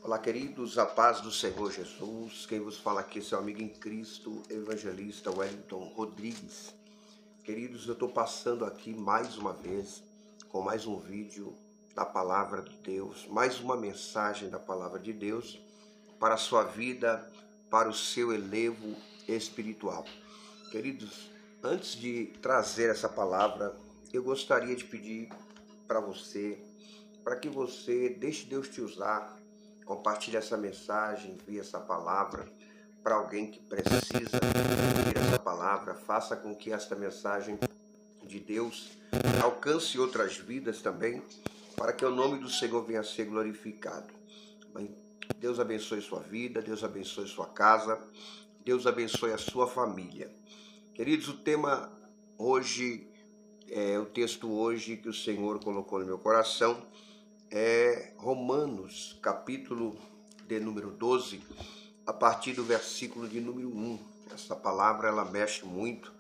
Olá, queridos, a paz do Senhor Jesus. Quem vos fala aqui é seu amigo em Cristo, evangelista Wellington Rodrigues. Queridos, eu estou passando aqui mais uma vez com mais um vídeo da Palavra de Deus, mais uma mensagem da Palavra de Deus para a sua vida, para o seu elevo espiritual. Queridos, antes de trazer essa palavra, eu gostaria de pedir para que você deixe Deus te usar. Compartilhe essa mensagem, envie essa palavra para alguém que precisa ouvir essa palavra. Faça com que esta mensagem de Deus alcance outras vidas também, para que o nome do Senhor venha a ser glorificado. Deus abençoe sua vida, Deus abençoe sua casa, Deus abençoe a sua família. Queridos, o tema hoje, o texto hoje que o Senhor colocou no meu coração, é Romanos, capítulo de número 12, a partir do versículo de número 1. Essa palavra, ela mexe muito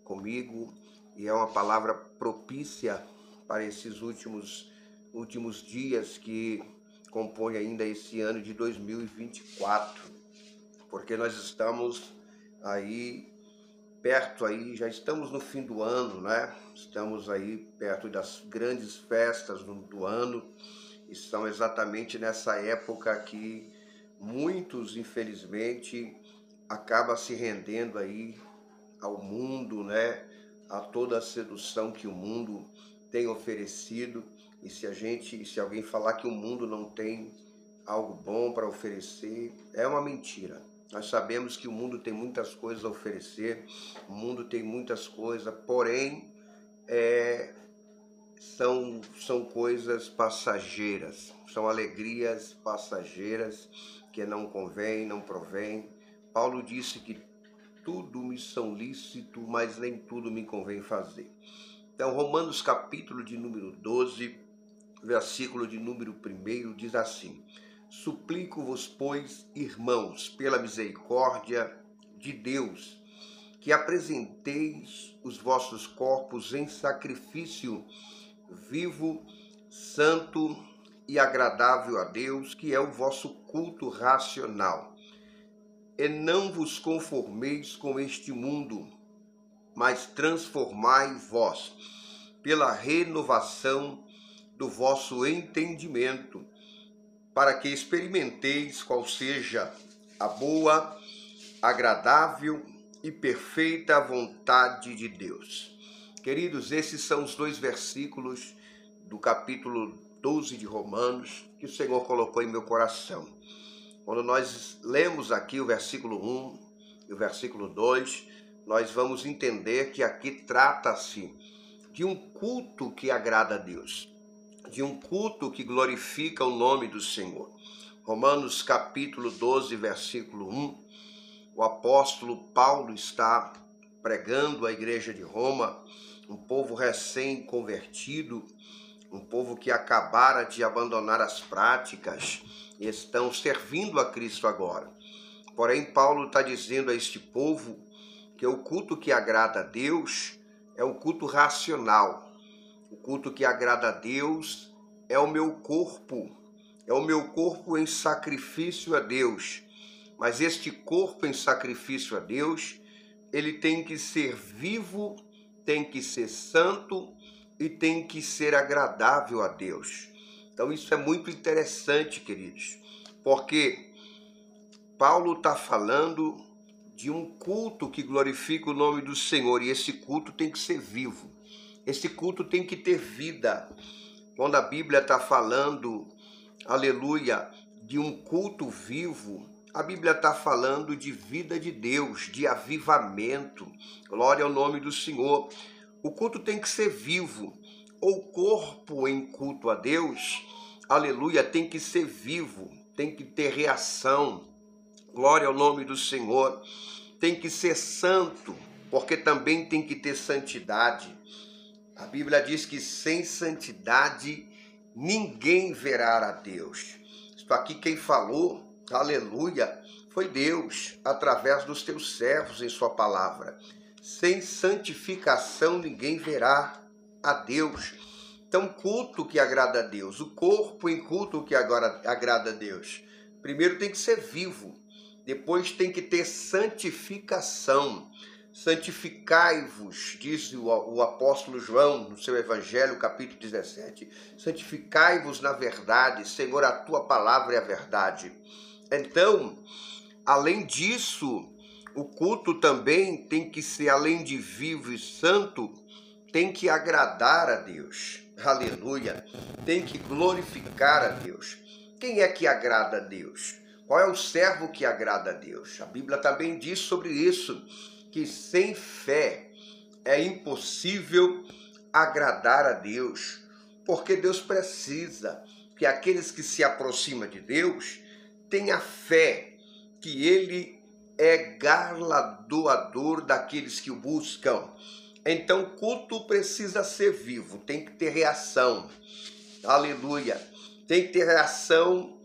comigo e é uma palavra propícia para esses últimos dias que compõem ainda esse ano de 2024, porque nós estamos aí perto já estamos no fim do ano, né? Estamos aí perto das grandes festas do ano, e são exatamente nessa época que muitos, infelizmente, acabam se rendendo aí ao mundo, né? A toda a sedução que o mundo tem oferecido. E se alguém falar que o mundo não tem algo bom para oferecer, é uma mentira. Nós sabemos que o mundo tem muitas coisas a oferecer, o mundo tem muitas coisas, porém são coisas passageiras, são alegrias passageiras que não convém, não provém. Paulo disse que tudo me são lícito, mas nem tudo me convém fazer. Então, Romanos capítulo de número 12, versículo de número 1, diz assim: Suplico-vos, pois, irmãos, pela misericórdia de Deus, que apresenteis os vossos corpos em sacrifício vivo, santo e agradável a Deus, que é o vosso culto racional. E não vos conformeis com este mundo, mas transformai-vos pela renovação do vosso entendimento, para que experimenteis qual seja a boa, agradável e perfeita vontade de Deus. Queridos, esses são os dois versículos do capítulo 12 de Romanos que o Senhor colocou em meu coração. Quando nós lemos aqui o versículo 1 e o versículo 2, nós vamos entender que aqui trata-se de um culto que agrada a Deus, de um culto que glorifica o nome do Senhor. Romanos capítulo 12, versículo 1, o apóstolo Paulo está pregando à igreja de Roma, um povo recém-convertido, um povo que acabara de abandonar as práticas e estão servindo a Cristo agora. Porém, Paulo está dizendo a este povo que o culto que agrada a Deus é o culto racional. O culto que agrada a Deus é o meu corpo em sacrifício a Deus. Mas este corpo em sacrifício a Deus, ele tem que ser vivo, tem que ser santo e tem que ser agradável a Deus. Então isso é muito interessante, queridos, porque Paulo está falando de um culto que glorifica o nome do Senhor, e esse culto tem que ser vivo. Esse culto tem que ter vida. Quando a Bíblia está falando, aleluia, de um culto vivo, a Bíblia está falando de vida de Deus, de avivamento. Glória ao nome do Senhor. O culto tem que ser vivo. O corpo em culto a Deus, aleluia, tem que ser vivo, tem que ter reação. Glória ao nome do Senhor. Tem que ser santo, porque também tem que ter santidade. A Bíblia diz que sem santidade ninguém verá a Deus. Isto aqui quem falou, aleluia, foi Deus, através dos teus servos em sua palavra. Sem santificação ninguém verá a Deus. Então, culto que agrada a Deus, o corpo em culto que agora agrada a Deus. Primeiro tem que ser vivo, depois tem que ter santificação. Santificai-vos, diz o apóstolo João no seu Evangelho, capítulo 17. Santificai-vos na verdade, Senhor, a tua palavra é a verdade. Então, além disso, o culto também tem que ser, além de vivo e santo, tem que agradar a Deus. Aleluia! Tem que glorificar a Deus. Quem é que agrada a Deus? Qual é o servo que agrada a Deus? A Bíblia também diz sobre isso, que sem fé é impossível agradar a Deus, porque Deus precisa que aqueles que se aproximam de Deus tenham fé que Ele é galardoador daqueles que o buscam. Então o culto precisa ser vivo, tem que ter reação. Aleluia! Tem que ter reação,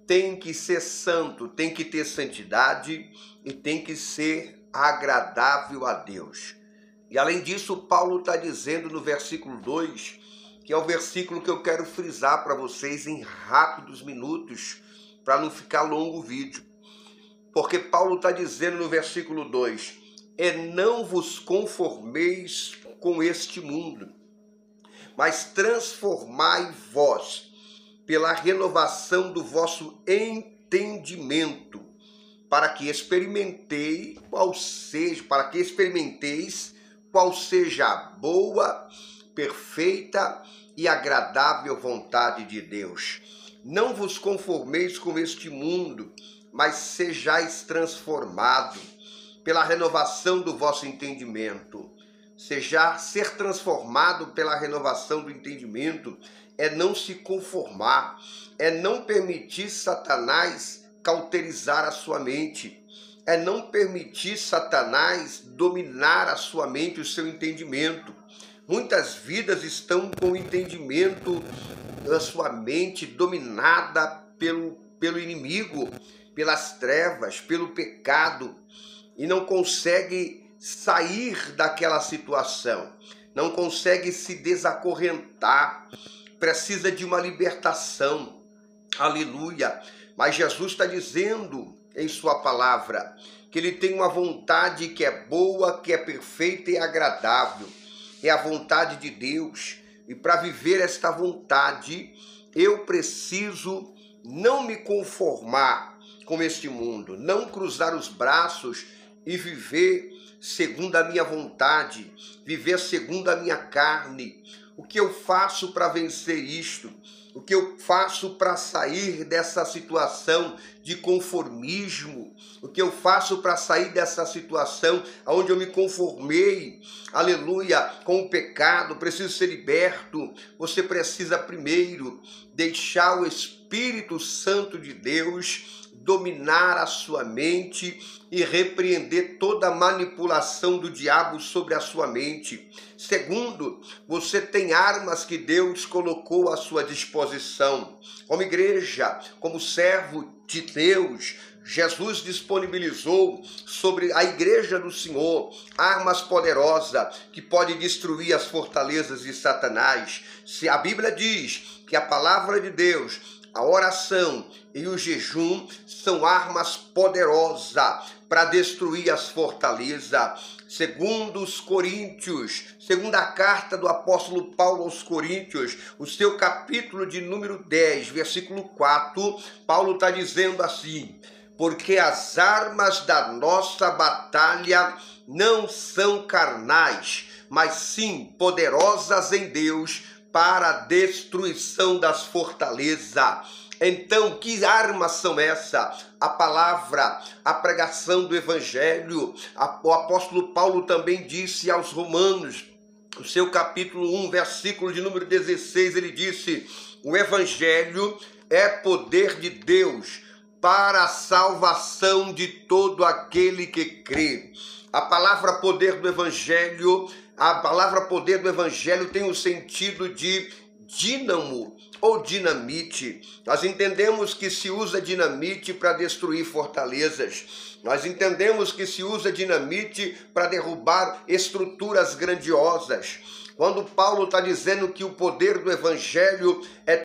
tem que ser santo, tem que ter santidade e tem que ser agradável a Deus. E além disso, Paulo está dizendo no versículo 2, que é o versículo que eu quero frisar para vocês em rápidos minutos, para não ficar longo o vídeo. Porque Paulo está dizendo no versículo 2, não vos conformeis com este mundo, mas transformai vós pela renovação do vosso entendimento, para que experimenteis qual seja a boa, perfeita e agradável vontade de Deus. Não vos conformeis com este mundo, mas sejais transformado pela renovação do vosso entendimento. Ser transformado pela renovação do entendimento é não se conformar, é não permitir Satanás cauterizar a sua mente, é não permitir Satanás dominar a sua mente, o seu entendimento. Muitas vidas estão com o entendimento da sua mente dominada pelo inimigo, pelas trevas, pelo pecado, e não consegue sair daquela situação, não consegue se desacorrentar, precisa de uma libertação. Aleluia! Mas Jesus está dizendo em sua palavra que ele tem uma vontade que é boa, que é perfeita e agradável. É a vontade de Deus. E para viver esta vontade, eu preciso não me conformar com este mundo, não cruzar os braços e viver segundo a minha vontade, viver segundo a minha carne. O que eu faço para vencer isto? O que eu faço para sair dessa situação de conformismo? O que eu faço para sair dessa situação onde eu me conformei, aleluia, com o pecado? Preciso ser liberto. Você precisa primeiro deixar o Espírito Santo de Deus dominar a sua mente e repreender toda a manipulação do diabo sobre a sua mente. Segundo, você tem armas que Deus colocou à sua disposição. Como igreja, como servo de Deus, Jesus disponibilizou sobre a igreja do Senhor armas poderosas que podem destruir as fortalezas de Satanás. Se a Bíblia diz que a palavra de Deus, a oração e o jejum são armas poderosas para destruir as fortalezas. Segundo os Coríntios, segunda carta do apóstolo Paulo aos Coríntios, o seu capítulo de número 10, versículo 4, Paulo está dizendo assim: porque as armas da nossa batalha não são carnais, mas sim poderosas em Deus para a destruição das fortalezas. Então, que armas são essas? A palavra, a pregação do Evangelho. O apóstolo Paulo também disse aos Romanos, no seu capítulo 1, versículo de número 16, ele disse: o Evangelho é poder de Deus para a salvação de todo aquele que crê. A palavra poder do Evangelho, tem o sentido de dínamo ou dinamite. Nós entendemos que se usa dinamite para destruir fortalezas. Nós entendemos que se usa dinamite para derrubar estruturas grandiosas. Quando Paulo está dizendo que o poder do Evangelho é